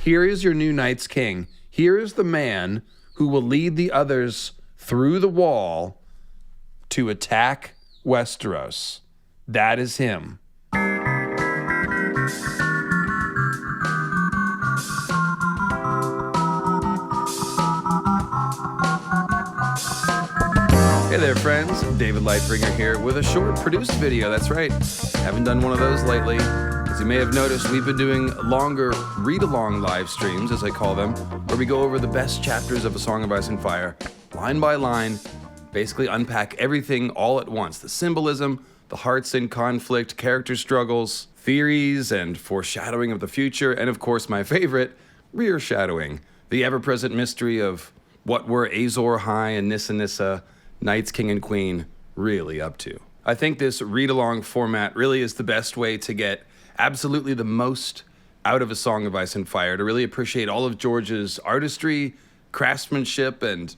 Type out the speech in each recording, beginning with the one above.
Here is your new Night's King. Here is the man who will lead the others through the wall to attack Westeros. That is him. Hey there, friends. David Lightbringer here with a short produced video. That's right. Haven't done one of those lately. As you may have noticed, we've been doing longer read-along live streams, as I call them, where we go over the best chapters of A Song of Ice and Fire, line by line, basically unpack everything all at once. The symbolism, the hearts in conflict, character struggles, theories, and foreshadowing of the future, and of course my favorite, rear-shadowing, the ever-present mystery of what were Azor Ahai and Nissa Nissa, Night's King and Queen, really up to. I think this read-along format really is the best way to get absolutely the most out of A Song of Ice and Fire, to really appreciate all of George's artistry, craftsmanship, and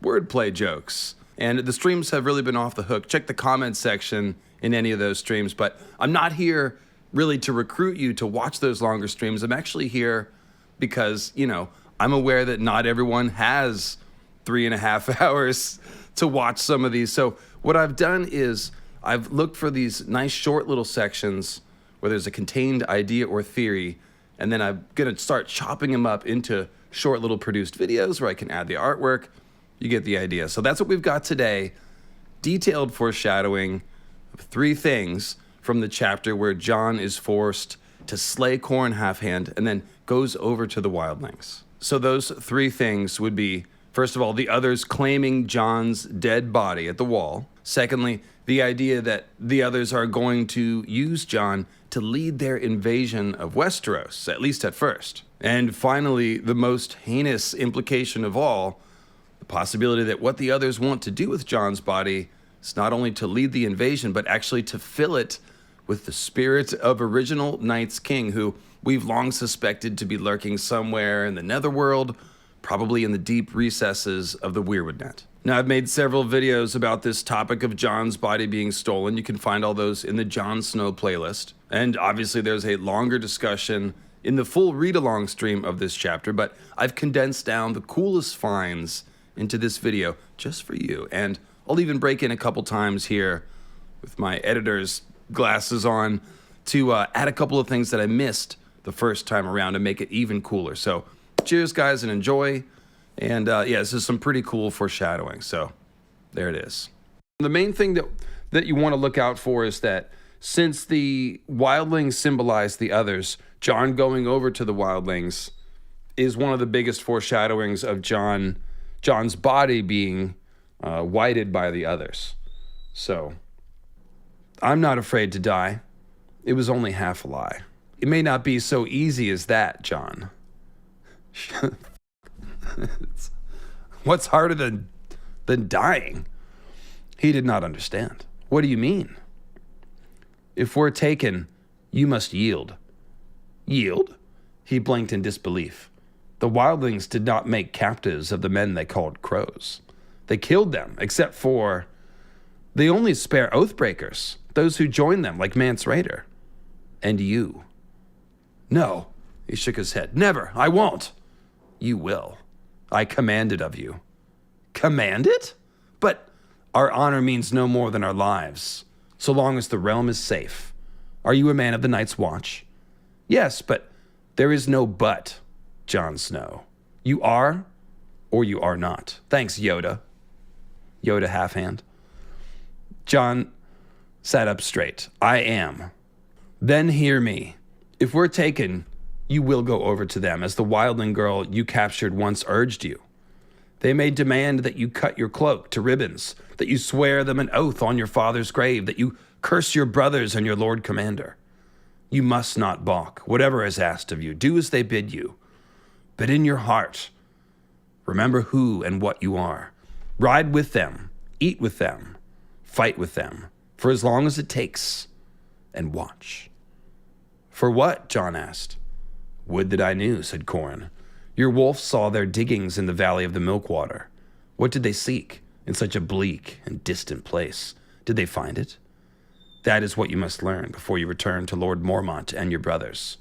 wordplay jokes. And the streams have really been off the hook. Check the comments section in any of those streams, but I'm not here really to recruit you to watch those longer streams. I'm actually here because, I'm aware that not everyone has 3.5 hours to watch some of these. So what I've done is I've looked for these nice short little sections where there's a contained idea or theory, and then I'm gonna start chopping them up into short little produced videos where I can add the artwork. You get the idea. So that's what we've got today. Detailed foreshadowing of 3 things from the chapter where Jon is forced to slay Qhorin Halfhand and then goes over to the wildlings. So those 3 things would be, first of all, the others claiming Jon's dead body at the wall. Secondly, the idea that the others are going to use Jon to lead their invasion of Westeros, at least at first. And finally, the most heinous implication of all, the possibility that what the others want to do with Jon's body is not only to lead the invasion, but actually to fill it with the spirit of original Night's King, who we've long suspected to be lurking somewhere in the netherworld, probably in the deep recesses of the weirwoodnet. Now, I've made several videos about this topic of Jon's body being stolen. You can find all those in the Jon Snow playlist. And obviously there's a longer discussion in the full read-along stream of this chapter, but I've condensed down the coolest finds into this video just for you. And I'll even break in a couple times here with my editor's glasses on to add a couple of things that I missed the first time around and make it even cooler. So cheers, guys, and enjoy. And this is some pretty cool foreshadowing. So there it is. The main thing that you want to look out for is that since the wildlings symbolize the others, Jon going over to the wildlings is one of the biggest foreshadowings of Jon's body being whited by the others. So I'm not afraid to die. It was only half a lie. It may not be so easy as that, Jon. What's harder than dying? He did not understand. What do you mean? If we're taken, you must yield. Yield? He blinked in disbelief. The wildlings did not make captives of the men they called crows. They killed them, except for... They only spare oathbreakers, those who join them, like Mance Rayder. And you. No. He shook his head. Never. I won't. You will. I command it of you. Command it? But our honor means no more than our lives, so long as the realm is safe. Are you a man of the Night's Watch? Yes, but there is no but, Jon Snow. You are, or you are not. Thanks, Yoda. Yoda Halfhand. Jon sat up straight. I am. Then hear me. If we're taken, you will go over to them, as the wildling girl you captured once urged you. They may demand that you cut your cloak to ribbons, that you swear them an oath on your father's grave, that you curse your brothers and your lord commander. You must not balk, whatever is asked of you. Do as they bid you. But in your heart, remember who and what you are. Ride with them, eat with them, fight with them, for as long as it takes, and watch. For what? Jon asked. Would that I knew, said Qhorin. Your wolf saw their diggings in the valley of the Milkwater. What did they seek in such a bleak and distant place? Did they find it? That is what you must learn before you return to Lord Mormont and your brothers.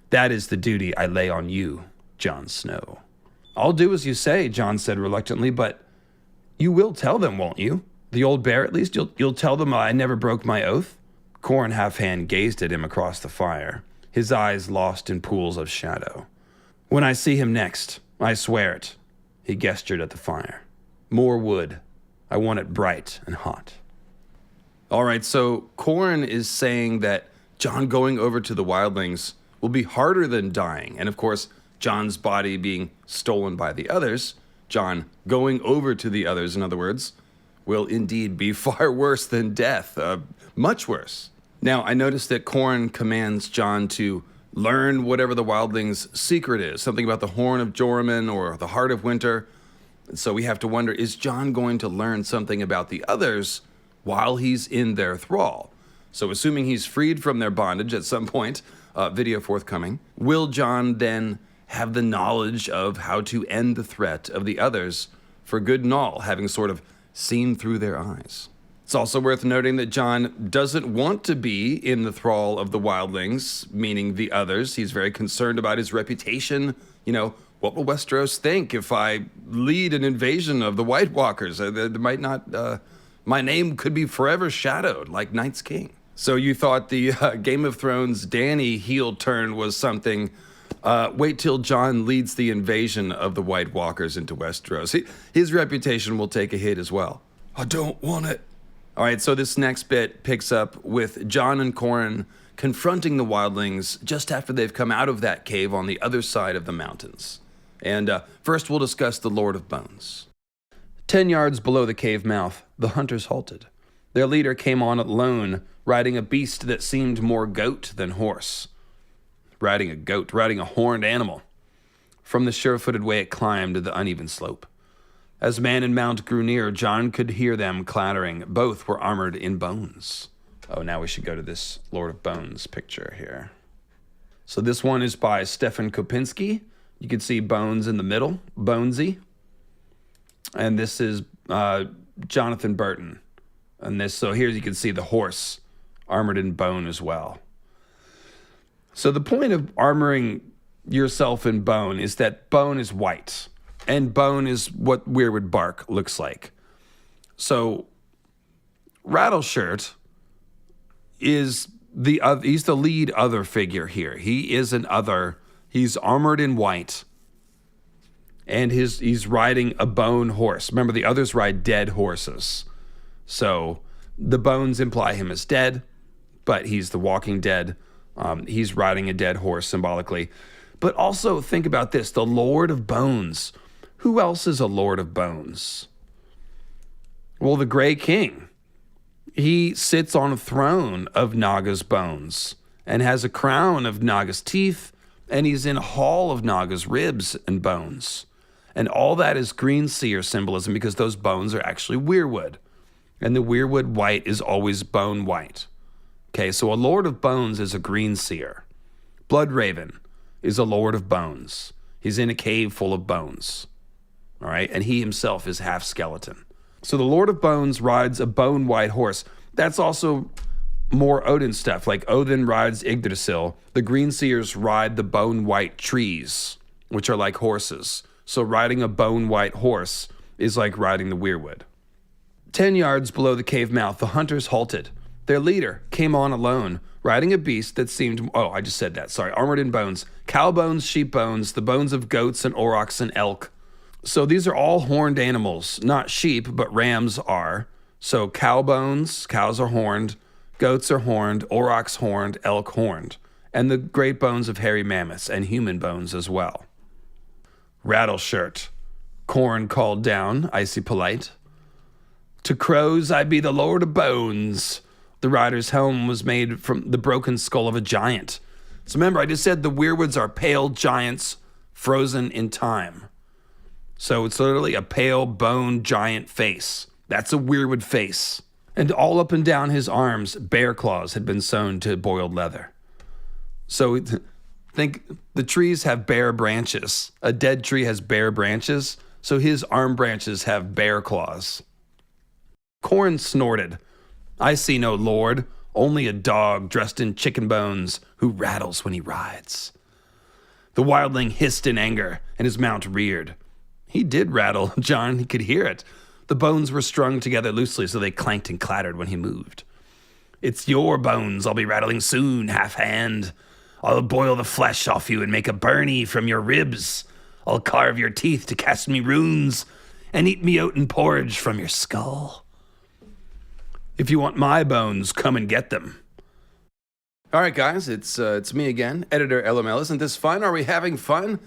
That is the duty I lay on you, Jon Snow. I'll do as you say, Jon said reluctantly, but you will tell them, won't you? The old bear, at least? You'll tell them I never broke my oath? Corn Half-Hand gazed at him across the fire, his eyes lost in pools of shadow. When I see him next, I swear it. He gestured at the fire. More wood. I want it bright and hot. All right, so Corn is saying that Jon going over to the wildlings will be harder than dying. And of course, Jon's body being stolen by the others, Jon going over to the others, in other words, will indeed be far worse than death, much worse. Now, I noticed that Corn commands Jon to learn whatever the wildlings' secret is, something about the Horn of Joramun or the Heart of Winter. So we have to wonder, is Jon going to learn something about the others while he's in their thrall? So assuming he's freed from their bondage at some point, video forthcoming, will Jon then have the knowledge of how to end the threat of the others for good and all, having sort of seen through their eyes? It's also worth noting that Jon doesn't want to be in the thrall of the wildlings, meaning the others. He's very concerned about his reputation. You know, what will Westeros think if I lead an invasion of the White Walkers? They might not, my name could be forever shadowed like Night's King. So you thought the Game of Thrones Dany heel turn was something. Wait till Jon leads the invasion of the White Walkers into Westeros. His reputation will take a hit as well. I don't want it. All right, so this next bit picks up with Jon and Corn confronting the wildlings just after they've come out of that cave on the other side of the mountains. And first we'll discuss the Lord of Bones. 10 yards below the cave mouth, the hunters halted. Their leader came on alone, riding a beast that seemed more goat than horse. Riding a goat, riding a horned animal. From the sure-footed way it climbed the uneven slope. As man and mount grew near, Jon could hear them clattering. Both were armored in bones. Oh, now we should go to this Lord of Bones picture here. So this one is by Stefan Kopinski. You can see bones in the middle, Bonesy. And this is Jonathan Burton. And this, so here you can see the horse armored in bone as well. So the point of armoring yourself in bone is that bone is white. And bone is what weirwood bark looks like. So Rattleshirt is he's the lead other figure here. He is an other. He's armored in white. And he's riding a bone horse. Remember, the others ride dead horses. So the bones imply him as dead, but he's the walking dead. He's riding a dead horse symbolically. But also think about this, the Lord of Bones. Who else is a Lord of Bones? Well, the Grey King. He sits on a throne of Naga's bones and has a crown of Naga's teeth, and he's in a hall of Naga's ribs and bones. And all that is green seer symbolism because those bones are actually weirwood. And the weirwood white is always bone white. Okay, so a Lord of Bones is a green seer. Bloodraven is a Lord of Bones. He's in a cave full of bones. All right, and he himself is half skeleton. So the Lord of Bones rides a bone white horse. That's also more Odin stuff, like Odin rides Yggdrasil. The green seers ride the bone white trees, which are like horses. So riding a bone white horse is like riding the weirwood. 10 yards below the cave mouth, the hunters halted. Their leader came on alone, riding a beast that seemed, armored in bones. Cow bones, sheep bones, the bones of goats and aurochs and elk. So these are all horned animals, not sheep, but rams are. So cow bones, cows are horned, goats are horned, aurochs horned, elk horned. And the great bones of hairy mammoths and human bones as well. Rattleshirt, Corn called down, icy polite. To crows I be the Lord of Bones. The rider's helm was made from the broken skull of a giant. So remember, I just said the weirwoods are pale giants frozen in time. So it's literally a pale bone giant face. That's a weirwood face. And all up and down his arms, bear claws had been sewn to boiled leather. So think the trees have bare branches. A dead tree has bare branches. So his arm branches have bear claws. Corn snorted. I see no lord, only a dog dressed in chicken bones who rattles when he rides. The wildling hissed in anger, and his mount reared. He did rattle, Jon. He could hear it. The bones were strung together loosely, so they clanked and clattered when he moved. It's your bones I'll be rattling soon, half-hand. I'll boil the flesh off you and make a byrnie from your ribs. I'll carve your teeth to cast me runes and eat me oaten porridge from your skull. If you want my bones, come and get them. All right, guys, it's me again, Editor LML. Isn't this fun? Are we having fun?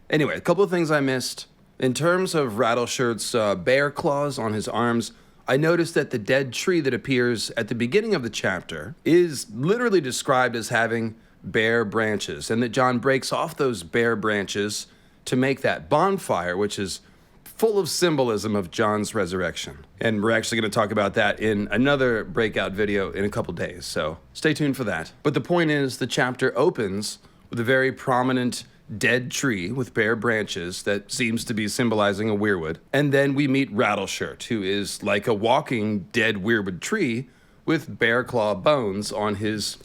Anyway, a couple of things I missed. In terms of Rattleshirt's bear claws on his arms, I noticed that the dead tree that appears at the beginning of the chapter is literally described as having bare branches, and that Jon breaks off those bare branches to make that bonfire, which is full of symbolism of Jon's resurrection. And we're actually going to talk about that in another breakout video in a couple days, so stay tuned for that. But the point is, the chapter opens with a very prominent dead tree with bare branches that seems to be symbolizing a weirwood. And then we meet Rattleshirt, who is like a walking dead weirwood tree with bear claw bones on his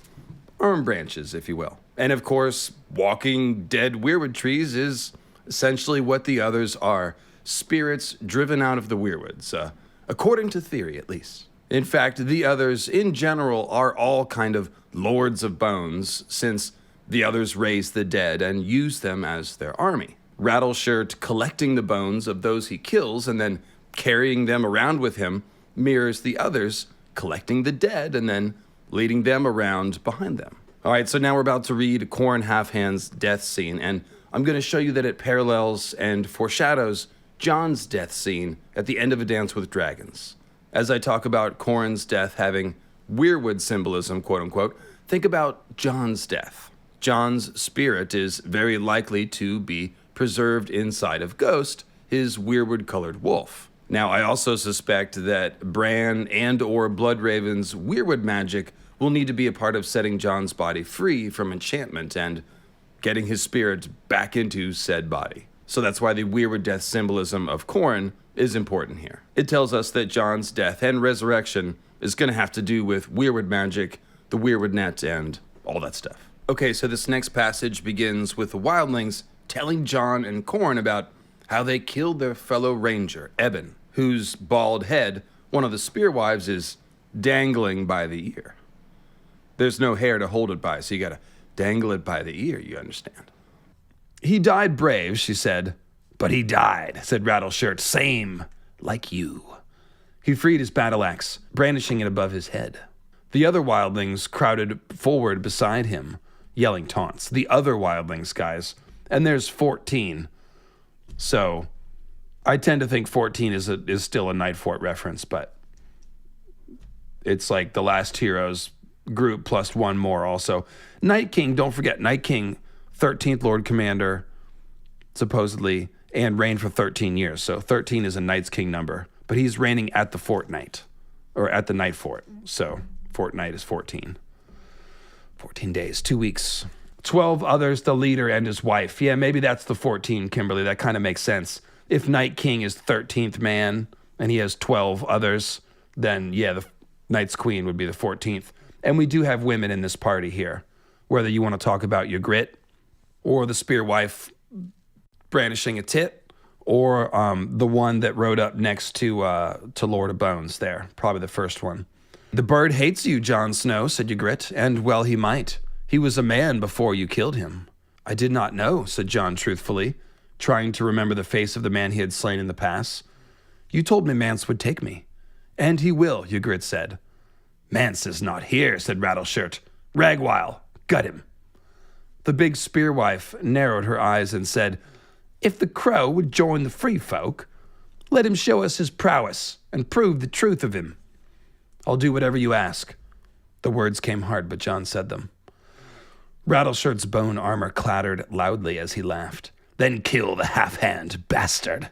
arm branches, if you will. And of course, walking dead weirwood trees is essentially what the others are. Spirits driven out of the weirwoods, according to theory at least. In fact, the others in general are all kind of lords of bones, since the others raise the dead and use them as their army. Rattleshirt collecting the bones of those he kills and then carrying them around with him mirrors the others collecting the dead and then leading them around behind them. All right, so now we're about to read Qhorin Halfhand's death scene, and I'm going to show you that it parallels and foreshadows Jon's death scene at the end of A Dance with Dragons. As I talk about Qhorin's death having weirwood symbolism, quote unquote, think about Jon's death. Jon's spirit is very likely to be preserved inside of Ghost, his weirwood-colored wolf. Now, I also suspect that Bran and or Bloodraven's weirwood magic will need to be a part of setting Jon's body free from enchantment and getting his spirit back into said body. So that's why the weirwood death symbolism of Qhorin is important here. It tells us that Jon's death and resurrection is going to have to do with weirwood magic, the weirwoodnet, and all that stuff. Okay, so this next passage begins with the wildlings telling Jon and Qhorin about how they killed their fellow ranger, Ebon, whose bald head, one of the spearwives, is dangling by the ear. There's no hair to hold it by, so you gotta dangle it by the ear, you understand. He died brave, she said. But he died, said Rattleshirt, same, like you. He freed his battle axe, brandishing it above his head. The other wildlings crowded forward beside him, yelling taunts. The other wildlings, guys. And there's 14. So I tend to think 14 is still a Night Fort reference, but it's like the last heroes group plus one more also. Night King, don't forget, Night King, 13th Lord Commander, supposedly, and reigned for 13 years. So 13 is a Night's King number, but he's reigning at the fortnight, or at the Night Fort. So fortnight is 14. 14 days, 2 weeks. 12 others, the leader and his wife. Yeah, maybe that's the 14, Kimberly. That kind of makes sense. If Night King is 13th man and he has 12 others, then yeah, the Night's Queen would be the 14th. And we do have women in this party here, whether you want to talk about your grit or the spear wife brandishing a tit, or the one that rode up next to Lord of Bones there, probably the first one. The bird hates you, Jon Snow, said Ygritte, and well he might. He was a man before you killed him. I did not know, said Jon truthfully, trying to remember the face of the man he had slain in the pass. You told me Mance would take me. And he will, Ygritte said. Mance is not here, said Rattleshirt. Ragwile, gut him. The big spearwife narrowed her eyes and said, if the crow would join the free folk, let him show us his prowess and prove the truth of him. I'll do whatever you ask. The words came hard, but Jon said them. Rattleshirt's bone armor clattered loudly as he laughed. Then kill the half-hand bastard.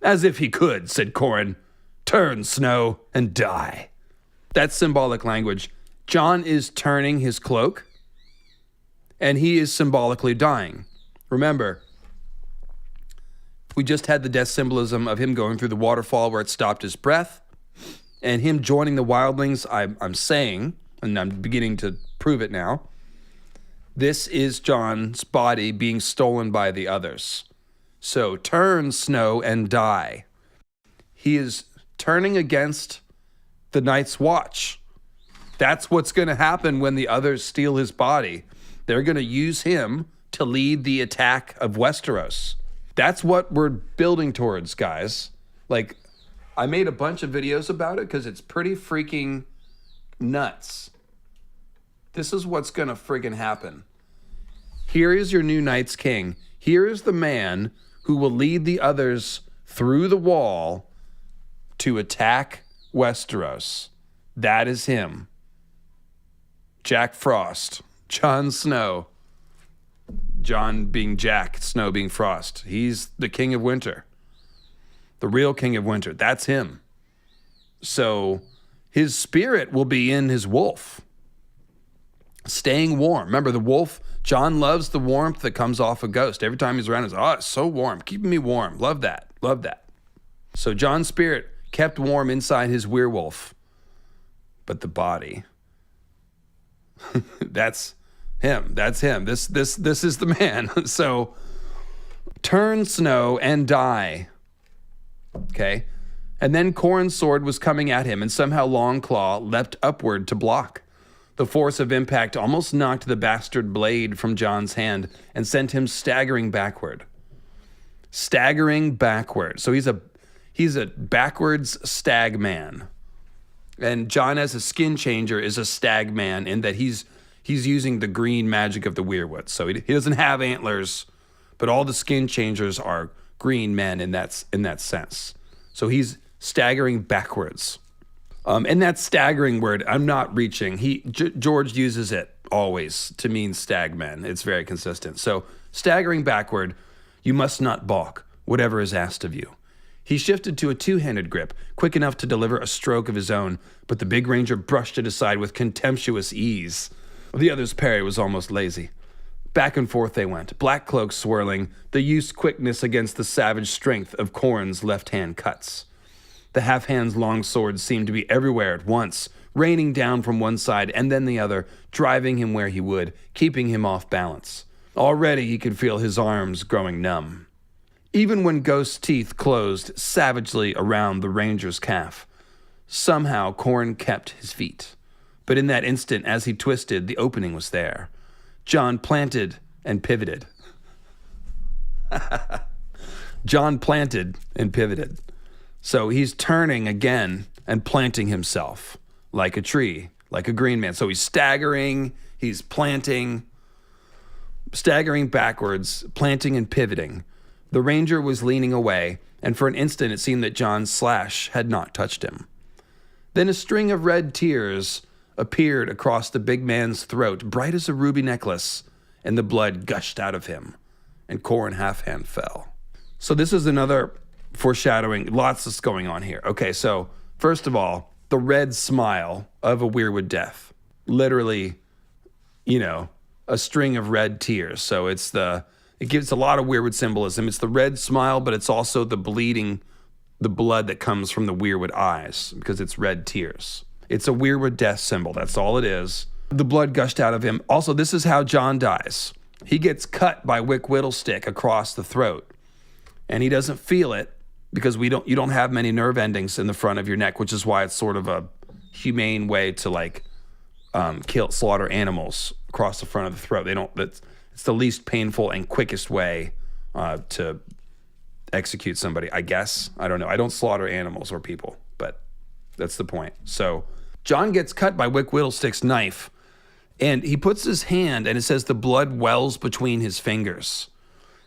As if he could, said Qhorin. Turn, Snow, and die. That's symbolic language. Jon is turning his cloak, and he is symbolically dying. Remember, we just had the death symbolism of him going through the waterfall where it stopped his breath, and him joining the wildlings. I'm saying, and I'm beginning to prove it now, This is Jon's body being stolen by the others. So turn, Snow, and die. He is turning against the Night's Watch. That's what's going to happen when the others steal his body. They're going to use him to lead the attack of Westeros. That's what we're building towards, guys. Like, I made a bunch of videos about it because it's pretty freaking nuts. This is what's going to friggin' happen. Here is your new Night's King. Here is the man who will lead the others through the wall to attack Westeros. That is him. Jack Frost. Jon Snow. Jon being Jack, Snow being Frost. He's the King of Winter. The real King of Winter. That's him. So his spirit will be in his wolf. Staying warm. Remember, the wolf, Jon loves the warmth that comes off a ghost. Every time he's around, he's, oh, it's so warm. Keeping me warm. Love that. Love that. So Jon's spirit kept warm inside his werewolf. But the body, that's him. That's him. This is the man. So turn, Snow, and die. Okay. And then Qhorin's sword was coming at him, and somehow Longclaw leapt upward to block. The force of impact almost knocked the bastard blade from Jon's hand and sent him staggering backward. Staggering backward. So he's a backwards stag man. And Jon, as a skin changer, is a stag man in that he's using the green magic of the weirwood. So he doesn't have antlers, but all the skin changers are green men in that sense. So he's staggering backwards. And that staggering word, I'm not reaching. George uses it always to mean stag men. It's very consistent. So staggering backward, you must not balk, whatever is asked of you. He shifted to a two-handed grip, quick enough to deliver a stroke of his own, but the big ranger brushed it aside with contemptuous ease. The other's parry was almost lazy. Back and forth they went, black cloaks swirling, the youth's quickness against the savage strength of Qhorin's left-hand cuts. The half-hand's long sword seemed to be everywhere at once, raining down from one side and then the other, driving him where he would, keeping him off balance. Already he could feel his arms growing numb. Even when Ghost's teeth closed savagely around the ranger's calf, somehow Qhorin kept his feet. But in that instant, as he twisted, the opening was there. Jon planted and pivoted. Jon planted and pivoted. So he's turning again and planting himself like a tree, like a green man. So he's staggering, he's planting, staggering backwards, planting and pivoting. The ranger was leaning away, and for an instant it seemed that Jon's slash had not touched him. Then a string of red tears appeared across the big man's throat, bright as a ruby necklace, and the blood gushed out of him, and Qhorin Halfhand fell. So this is another foreshadowing, lots is going on here. Okay, so first of all, the red smile of a weirwood death. Literally, a string of red tears. So it gives a lot of weirwood symbolism. It's the red smile, but it's also the blood that comes from the weirwood eyes because it's red tears. It's a weirwood death symbol. That's all it is. The blood gushed out of him. Also, this is how Jon dies. He gets cut by Wick Whittlestick across the throat, and he doesn't feel it because you don't have many nerve endings in the front of your neck, which is why it's sort of a humane way to slaughter animals across the front of the throat. It's the least painful and quickest way to execute somebody, I guess. I don't know. I don't slaughter animals or people, but that's the point. So Jon gets cut by Wick Whittlestick's knife, and he puts his hand, and it says the blood wells between his fingers.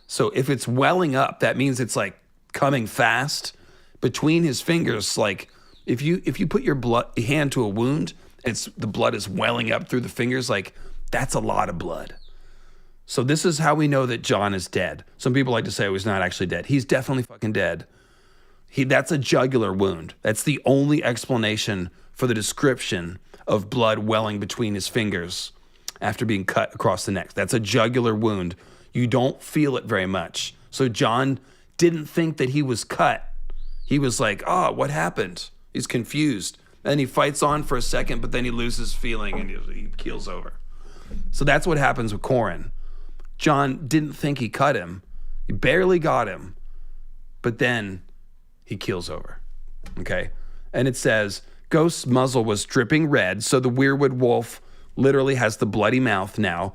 So if it's welling up, that means it's like coming fast between his fingers. Like if you put your hand to a wound, the blood is welling up through the fingers, like that's a lot of blood. So this is how we know that Jon is dead. Some people like to say, he's not actually dead. He's definitely fucking dead. That's a jugular wound. That's the only explanation for the description of blood welling between his fingers after being cut across the neck. That's a jugular wound. You don't feel it very much. So Jon didn't think that he was cut. He was like, oh, what happened? He's confused. Then he fights on for a second, but then he loses feeling and he keels over. So that's what happens with Corin. Jon didn't think he cut him. He barely got him. But then he keels over. Okay? And it says, Ghost's muzzle was dripping red, so the weirwood wolf literally has the bloody mouth now.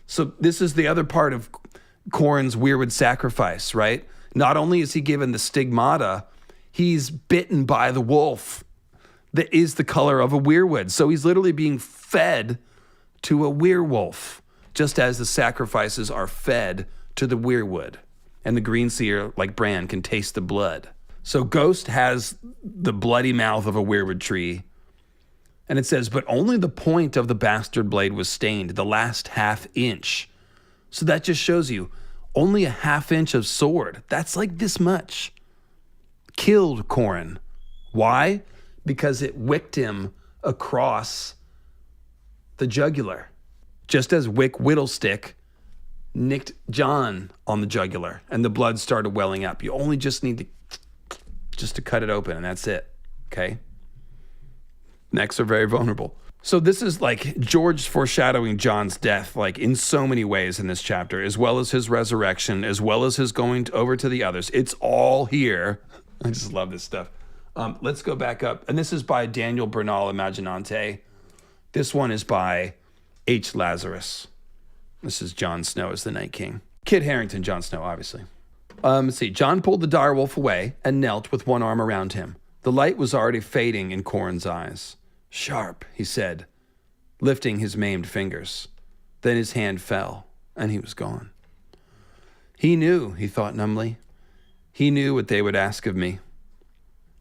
So this is the other part of Corin's weirwood sacrifice, right? Not only is he given the stigmata, he's bitten by the wolf that is the color of a weirwood. So he's literally being fed to a werewolf, just as the sacrifices are fed to the weirwood. And the green seer, like Bran, can taste the blood. So Ghost has the bloody mouth of a weirwood tree. And it says, but only the point of the bastard blade was stained, the last half inch. So that just shows you, only a half inch of sword. That's like this much. Killed Corin. Why? Because it wicked him across the jugular. Just as Wick Whittlestick nicked Jon on the jugular and the blood started welling up. You only just need to cut it open and that's it. Okay? Necks are very vulnerable. So this is like George foreshadowing Jon's death, like in so many ways in this chapter, as well as his resurrection, as well as his going over to the others. It's all here. I just love this stuff. Let's go back up. And this is by Daniel Bernal Imaginante. This one is by H. Lazarus. This is Jon Snow as the Night King. Kit Harington, Jon Snow, obviously. Let's see. Jon pulled the direwolf away and knelt with one arm around him. The light was already fading in Corin's eyes. Sharp, he said, lifting his maimed fingers. Then his hand fell, and he was gone. He knew, he thought numbly. He knew what they would ask of me.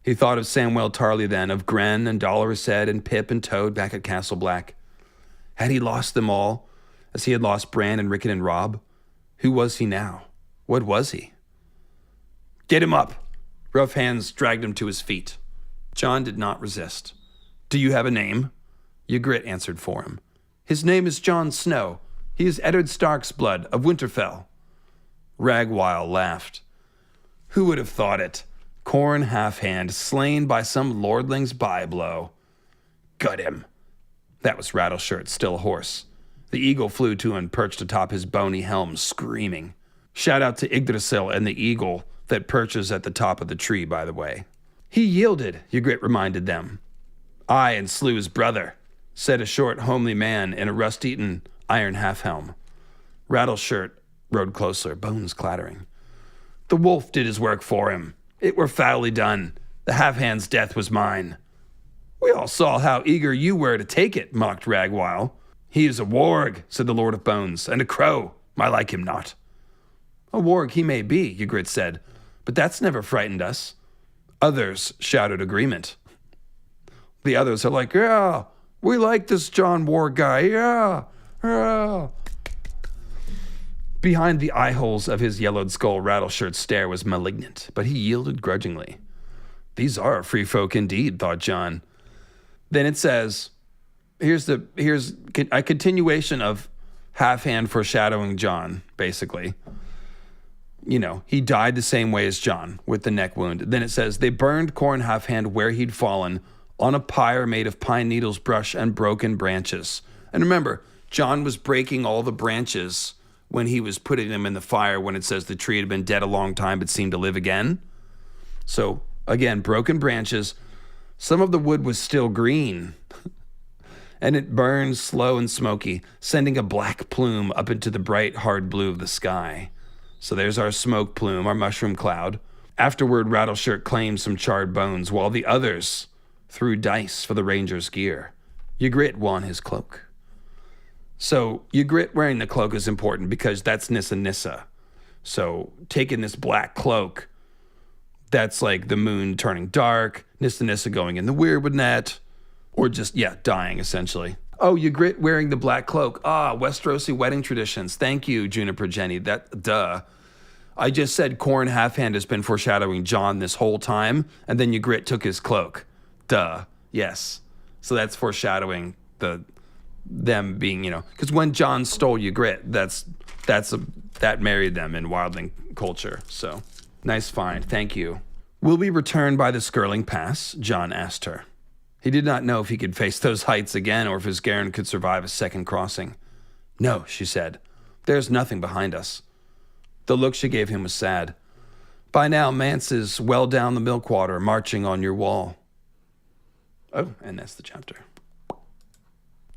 He thought of Samwell Tarly then, of Gren and Dolorous Ed and Pip and Toad back at Castle Black. Had he lost them all, as he had lost Bran and Rickon and Robb? Who was he now? What was he? Get him up! Rough hands dragged him to his feet. Jon did not resist. Do you have a name? Ygritte answered for him. His name is Jon Snow. He is Eddard Stark's blood of Winterfell. Ragwile laughed. Who would have thought it? Corn half-hand, slain by some lordling's bye-blow. Gut him. That was Rattleshirt, still hoarse. The eagle flew to and perched atop his bony helm, screaming. Shout out to Yggdrasil and the eagle that perches at the top of the tree, by the way. He yielded, Ygritte reminded them. Aye, and slew his brother, said a short, homely man in a rust-eaten iron half-helm. Rattleshirt rode closer, bones clattering. The wolf did his work for him. It were foully done. The half-hand's death was mine. We all saw how eager you were to take it, mocked Ragwile. He is a warg, said the Lord of Bones, and a crow. I like him not. A warg he may be, Ygritte said, but that's never frightened us. Others shouted agreement. The others are like, yeah, we like this Jon Warg guy, yeah. Behind the eye holes of his yellowed skull, Rattleshirt's stare was malignant, but he yielded grudgingly. These are free folk indeed, thought Jon. Then it says, here's a continuation of half-hand foreshadowing Jon, basically. You know, he died the same way as Jon, with the neck wound. Then it says, they burned Corn half-hand where he'd fallen, on a pyre made of pine needles, brush, and broken branches. And remember, Jon was breaking all the branches when he was putting them in the fire when it says the tree had been dead a long time but seemed to live again. So, again, broken branches. Some of the wood was still green. And it burned slow and smoky, sending a black plume up into the bright, hard blue of the sky. So there's our smoke plume, our mushroom cloud. Afterward, Rattleshirt claimed some charred bones, while the others threw dice for the ranger's gear. Ygritte won his cloak. So Ygritte wearing the cloak is important because that's Nissa Nissa. So taking this black cloak, that's like the moon turning dark, Nissa Nissa going in the weirwoodnet, or just, dying essentially. Oh, Ygritte wearing the black cloak. Westerosi wedding traditions. Thank you, Juniper Jenny. Duh. I just said Corn half-hand has been foreshadowing Jon this whole time, and then Ygritte took his cloak. Duh. Yes. So that's foreshadowing them being, because when Jon stole Ygritte, that married them in wildling culture. So nice find. Thank you. Will we return by the Skirling Pass? Jon asked her. He did not know if he could face those heights again or if his Garen could survive a second crossing. "No," she said. "There's nothing behind us." The look she gave him was sad. "By now, Mance is well down the milkwater, marching on your wall." Oh, and that's the chapter.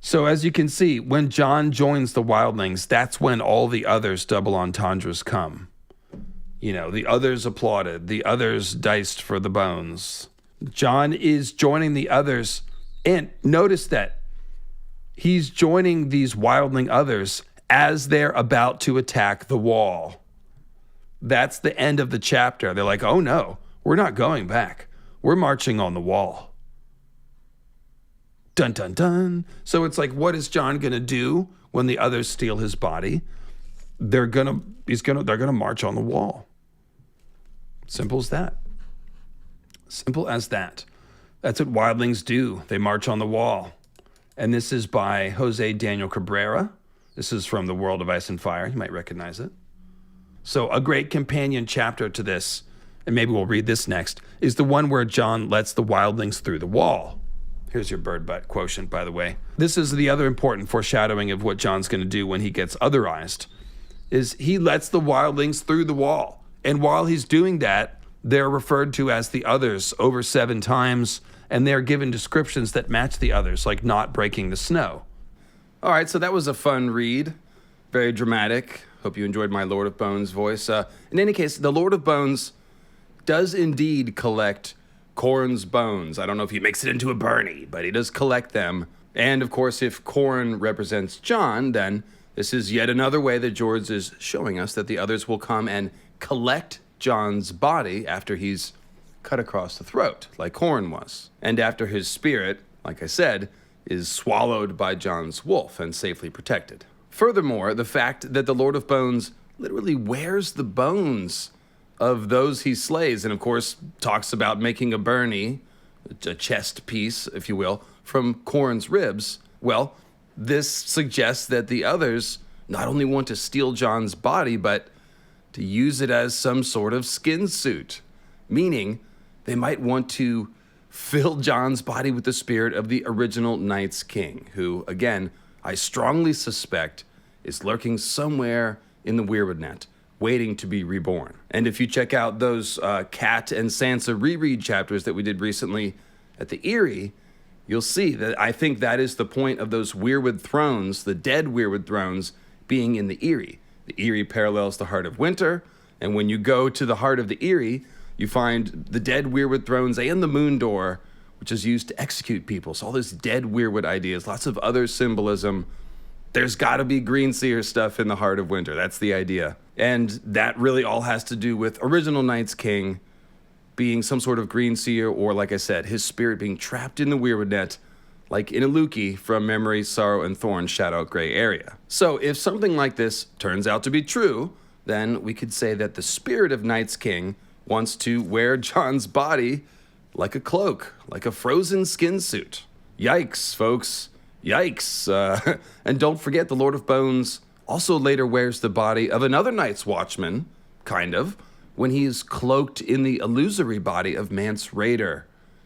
So as you can see, when Jon joins the wildlings, that's when all the others double entendres come. You know, the others applauded, the others diced for the bones. Jon is joining the others, and notice that he's joining these wildling others as they're about to attack the wall. That's the end of the chapter. They're like, "Oh no, we're not going back. We're marching on the wall." Dun, dun, dun. So it's like, what is Jon going to do when the others steal his body? They're going to march on the wall. Simple as that. Simple as that. That's what wildlings do. They march on the wall. And this is by Jose Daniel Cabrera. This is from The World of Ice and Fire. You might recognize it. So a great companion chapter to this, and maybe we'll read this next, is the one where Jon lets the wildlings through the wall. Here's your bird butt quotient, by the way. This is the other important foreshadowing of what Jon's going to do when he gets otherized, is he lets the wildlings through the wall. And while he's doing that, they're referred to as the others over 7 times, and they're given descriptions that match the others, like not breaking the snow. All right, so that was a fun read. Very dramatic. Hope you enjoyed my Lord of Bones voice. In any case, the Lord of Bones does indeed collect Qhorin's bones. I don't know if he makes it into a Bernie, but he does collect them. And of course, if Qhorin represents Jon, then this is yet another way that George is showing us that the others will come and collect Jon's body after he's cut across the throat, like Qhorin was. And after his spirit, like I said, is swallowed by Jon's wolf and safely protected. Furthermore, the fact that the Lord of Bones literally wears the bones of those he slays, and of course talks about making a Bernie, a chest piece, if you will, from Qhorin's ribs. Well, this suggests that the others not only want to steal Jon's body, but to use it as some sort of skin suit, meaning they might want to fill Jon's body with the spirit of the original Night's King, who, again, I strongly suspect is lurking somewhere in the weirwoodnet, waiting to be reborn. And if you check out those Kat and Sansa reread chapters that we did recently at the Eyrie, you'll see that I think that is the point of those weirwood thrones, the dead weirwood thrones, being in the Eyrie. The Eyrie parallels the Heart of Winter, and when you go to the heart of the Eyrie, you find the dead weirwood thrones and the moon door, which is used to execute people. So all this dead weirwood ideas, lots of other symbolism. There's got to be Greenseer stuff in the Heart of Winter. That's the idea. And that really all has to do with original Night's King being some sort of Greenseer, or like I said, his spirit being trapped in the weirwoodnet, like in Iluki from Memory, Sorrow, and Thorn Shadow Gray area. So if something like this turns out to be true, then we could say that the spirit of Night's King wants to wear Jon's body like a cloak, like a frozen skin suit. Yikes, folks. Yikes. And don't forget, the Lord of Bones also later wears the body of another Night's Watchman, kind of, when he is cloaked in the illusory body of Mance Rayder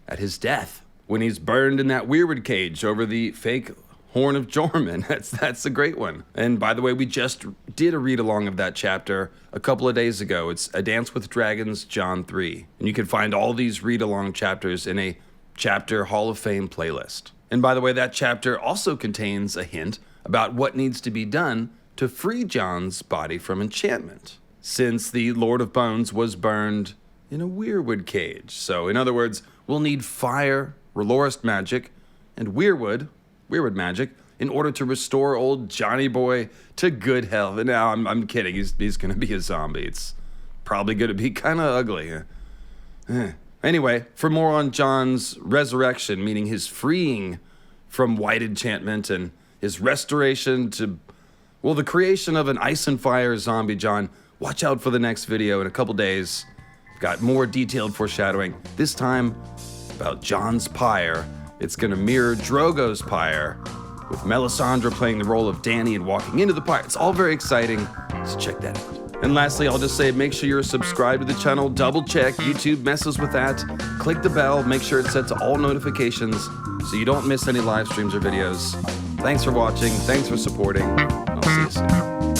at his death, when he's burned in that weirwood cage over the fake Horn of Jormungand. That's a great one. And by the way, we just did a read-along of that chapter a couple of days ago. It's A Dance with Dragons, Jon 3. And you can find all these read-along chapters in a Chapter Hall of Fame playlist. And by the way, that chapter also contains a hint about what needs to be done to free Jon's body from enchantment, since the Lord of Bones was burned in a weirwood cage. So in other words, we'll need fire, R'hllorist magic, and weirwood magic in order to restore old Johnny Boy to good health. And now I'm kidding. He's going to be a zombie. It's probably going to be kind of ugly. Anyway, for more on Jon's resurrection, meaning his freeing from white enchantment and his restoration to, well, the creation of an ice and fire zombie Jon, watch out for the next video in a couple days. Got more detailed foreshadowing, this time about Jon's pyre. It's going to mirror Drogo's pyre, with Melisandre playing the role of Dany and walking into the pyre. It's all very exciting, so check that out. And lastly, I'll just say, make sure you're subscribed to the channel. Double check, YouTube messes with that. Click the bell, make sure it's set to all notifications so you don't miss any live streams or videos. Thanks for watching, thanks for supporting. I'll See you soon.